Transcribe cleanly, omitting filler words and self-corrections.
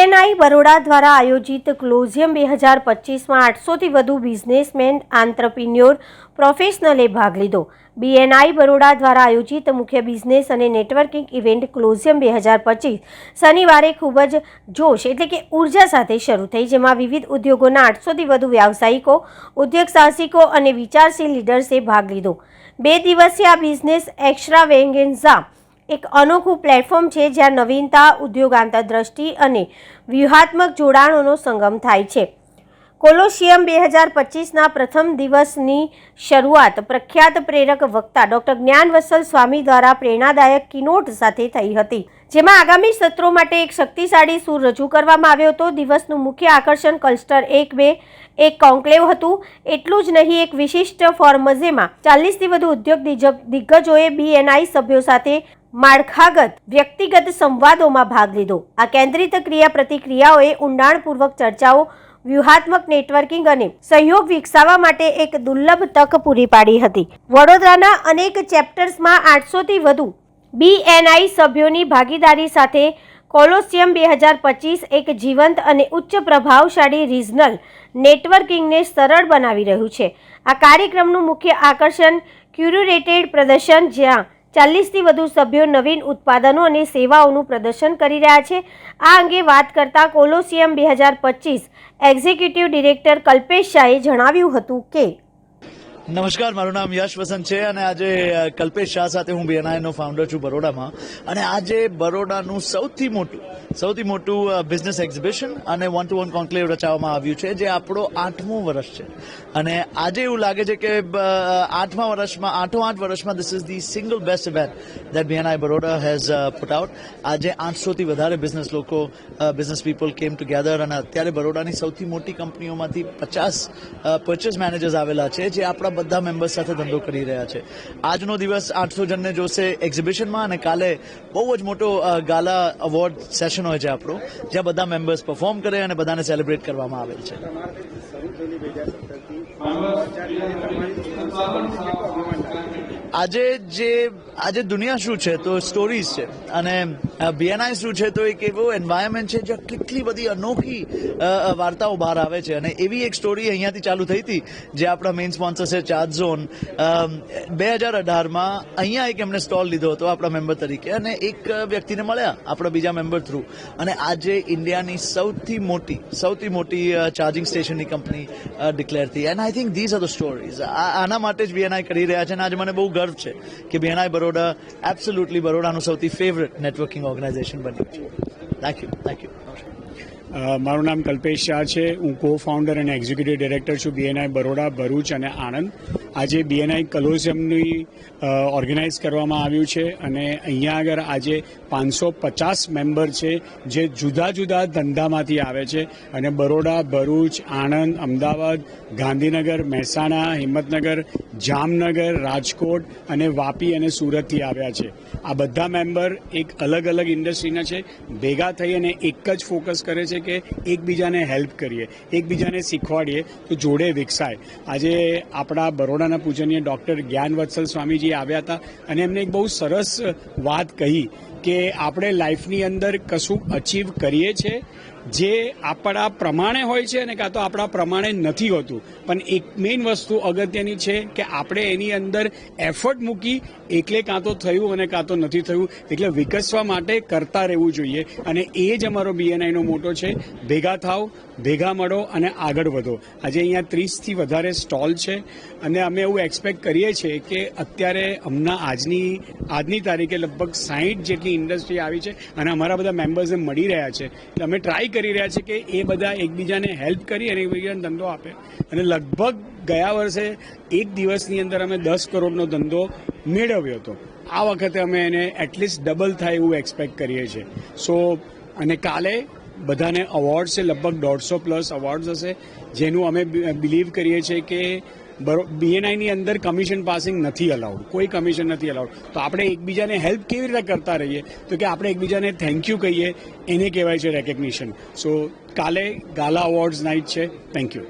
BNI Baroda દ્વારા આયોજિત ક્લોઝિયમ 2025માં 800થી વધુ બિઝનેસમેન આંત્રપ્રિન્યોર પ્રોફેશનલે ભાગ લીધો। BNI બરોડા દ્વારા આયોજિત મુખ્ય બિઝનેસ અને નેટવર્કિંગ ઇવેન્ટ ક્લોઝિયમ 2025 શનિવારે ખૂબ જ જોશ એટલે કે ઉર્જા સાથે શરૂ થઈ, જેમાં વિવિધ ઉદ્યોગોના 800થી વધુ વ્યાવસાયિકો, ઉદ્યોગ સાહસિકો અને વિચારશીલ લીડર્સે ભાગ લીધો। 2 દિવસીય આ બિઝનેસ એક્સ્ટ્રાવેગેન્ઝા એક અનોખું પ્લેટફોર્મ છે જ્યાં નવીનતા, ઉદ્યોગ આંતરદ્રષ્ટિ અને વ્યૂહાત્મક જોડાણોનો સંગમ થાય છે। કોલોસિયમ 2025ના પ્રથમ દિવસની શરૂઆત પ્રખ્યાત પ્રેરક વક્તા ડૉક્ટર જ્ઞાનવત્સલ સ્વામી દ્વારા પ્રેરણાદાયક કીનોટ સાથે થઈ હતી, જેમાં આગામી સત્રો માટે એક શક્તિશાળી સૂર રજૂ કરવામાં આવ્યો હતો। દિવસનું મુખ્ય આકર્ષણ ક્લસ્ટર 1-2 એક કોન્ક્લેવ હતું। એટલું જ નહીં, એક વિશિષ્ટ ફોરમ જેમાં 40થી વધુ ઉદ્યોગ દિગ્ગજોએ BNI સભ્યો સાથે માળખાગત વ્યક્તિગત સંવાદોમાં ભાગ લીધો। આ કેન્દ્રિત ક્રિયા-પ્રતિક્રિયાઓએ ઊંડાણપૂર્વક ચર્ચાઓ, વ્યૂહાત્મક નેટવર્કિંગ અને સહયોગ વિકસાવવા માટે એક દુર્લભ તક પૂરી પાડી હતી। વડોદરાના અનેક ચેપ્ટર્સમાં 800થી વધુ BNI સભ્યોની ભાગીદારી સાથે કોલોસિયમ 2025 એક જીવંત અને ઉચ્ચ પ્રભાવશાળી રિજનલ નેટવર્કિંગને સરળ બનાવી રહ્યું છે। આ કાર્યક્રમનું મુખ્ય આકર્ષણ ક્યુરેટેડ પ્રદર્શન, જ્યાં 40થી વધુ સભ્યો નવીન ઉત્પાદનો અને સેવાઓનું પ્રદર્શન કરી રહ્યા છે। આ અંગે વાત કરતા કોલોસિયમ 2025 એક્ઝિક્યુટિવ ડિરેક્ટર કલ્પેશ શાહે જણાવ્યું હતું કે નમસ્કાર, મારું નામ યશ વસંત છે અને આજે કલ્પેશ શાહ સાથે હું BNI નો ફાઉન્ડર છું બરોડામાં। અને આજે બરોડાનું સૌથી મોટું બિઝનેસ એક્ઝિબિશન અને 1-to-1 કોન્ક્લેવ રચાવવામાં આવ્યું છે, જે આપણો 8મું વર્ષ છે। અને આજે એવું લાગે છે કે 8 વર્ષમાં this is the single best event that BNI Baroda has put out। આજે 800થી વધારે બિઝનેસ પીપલ કેમ ટુગેધર અને અત્યારે બરોડાની સૌથી મોટી કંપનીઓમાંથી 50 પરચેસ મેનેજર્સ આવેલા છે, જે આપણા બધા મેમ્બર્સ સાથે ધંધો કરી રહ્યા છે। આજનો દિવસ 800 જણને જોશે એક્ઝિબિશનમાં અને કાલે બહુ જ મોટો ગાલા અવોર્ડ સેશન હોય છે આપણો, જ્યાં બધા મેમ્બર્સ પરફોર્મ કરે અને બધાને સેલિબ્રેટ કરવામાં આવેલ છે। આજે દુનિયા શું છે તો સ્ટોરીઝ છે અને BNI શું છે તો એક એવો એન્વાયરમેન્ટ છે જ્યાં કેટલી બધી અનોખી વાર્તાઓ બહાર આવે છે। અને એવી એક સ્ટોરી અહીંયાથી ચાલુ થઈ હતી, જે આપણા મેઇન સ્પોન્સર છે ચાર્જ ઝોન। 2018માં અહીંયા એક એમણે સ્ટોલ લીધો હતો આપણા મેમ્બર તરીકે અને એક વ્યક્તિને મળ્યા આપણા બીજા મેમ્બર થ્રુ, અને આજે ઇન્ડિયાની સૌથી મોટી ચાર્જિંગ સ્ટેશનની કંપની ડિક્લેર થઈ। And I think these are the stories. આના માટે જ BNI કરી રહ્યા છે અને આજે મને બહુ ગર્વ છે કે BNI બરોડા એબ્સોલ્યુટલી બરોડાનું સૌથી ફેવરેટ નેટવર્કિંગ ઓર્ગેનાઇઝેશન બન્યું છે। Thank you. મારું નામ કલ્પેશ શાહ છે, હું કો ફાઉન્ડર અને એક્ઝિક્યુટિવ ડિરેક્ટર છું BNI બરોડા, ભરૂચ અને આણંદ। આજે BNI કોલોસિયમની ઓર્ગેનાઇઝ કરવામાં આવ્યું છે અને અહીંયા આગળ આજે 550 મેમ્બર છે, જે જુદા જુદા ધંધામાંથી આવે છે અને બરોડા, ભરૂચ, આણંદ, અમદાવાદ, ગાંધીનગર, મહેસાણા, હિંમતનગર, જામનગર, રાજકોટ અને વાપી અને સુરતથી આવ્યા છે। આ બધા મેમ્બર એક અલગ ઇન્ડસ્ટ્રીના છે, ભેગા થઈ અને એક જ ફોકસ કરે છે કે એકબીજાને હેલ્પ કરીએ, એકબીજાને શીખવાડીએ તો જોડે વિકસાય। આજે આપણા બરોડાના પૂજનીય ડૉક્ટર જ્ઞાનવત્સલ સ્વામીજી આવ્યા હતા અને એમને એક બહુ સરસ વાત કહી કે આપણે લાઈફની અંદર કશું અચીવ કરીએ છીએ જે આપણા પ્રમાણે હોય છે અને કાં તો આપણા પ્રમાણે નથી હોતું, પણ એક મેઇન વસ્તુ અગત્યની છે કે આપણે એની અંદર એફર્ટ મૂકી એકલે કાં તો થયું અને કાં તો નથી થયું, એટલે વિકસવા માટે કરતા રહેવું જોઈએ। અને એ જ અમારો BNI નો મોટો છે, ભેગા થાવ, ભેગા મળો અને આગળ વધો। આજે અહીંયા 30થી વધારે સ્ટોલ છે અને અમે એવું એક્સપેક્ટ કરીએ છીએ કે અત્યારે આજની તારીખે લગભગ 60 જેટલી ઇન્ડસ્ટ્રી આવી છે અને અમારા બધા મેમ્બર્સને મળી રહ્યા છે। એટલે અમે ટ્રાય કરી રહ્યા છે કે એ બધા એકબીજાને હેલ્પ કરી અને એકબીજાને ધંધો આપે। અને લગભગ ગયા વર્ષે એક દિવસની અંદર અમે 10 કરોડનો ધંધો મેળવ્યો હતો। આ વખતે અમે એને એટલીસ્ટ ડબલ થાય એવું એક્સપેક્ટ કરીએ છીએ। અને કાલે બધાને અવોર્ડ છે, લગભગ 150+ અવોર્ડ્સ હશે, જેનું અમે બિલીવ કરીએ છીએ કે BNIની અંદર કમિશન પાસિંગ નથી અલાઉડ, કોઈ કમિશન નથી અલાઉડ। તો આપણે એકબીજાને હેલ્પ કેવી રીતે કરતા રહીએ તો કે આપણે એકબીજાને થેન્ક યુ કહીએ, એને કહેવાય છે રેકગ્નિશન। કાલે ગાલા અવોર્ડ્સ નાઇટ છે। Thank you.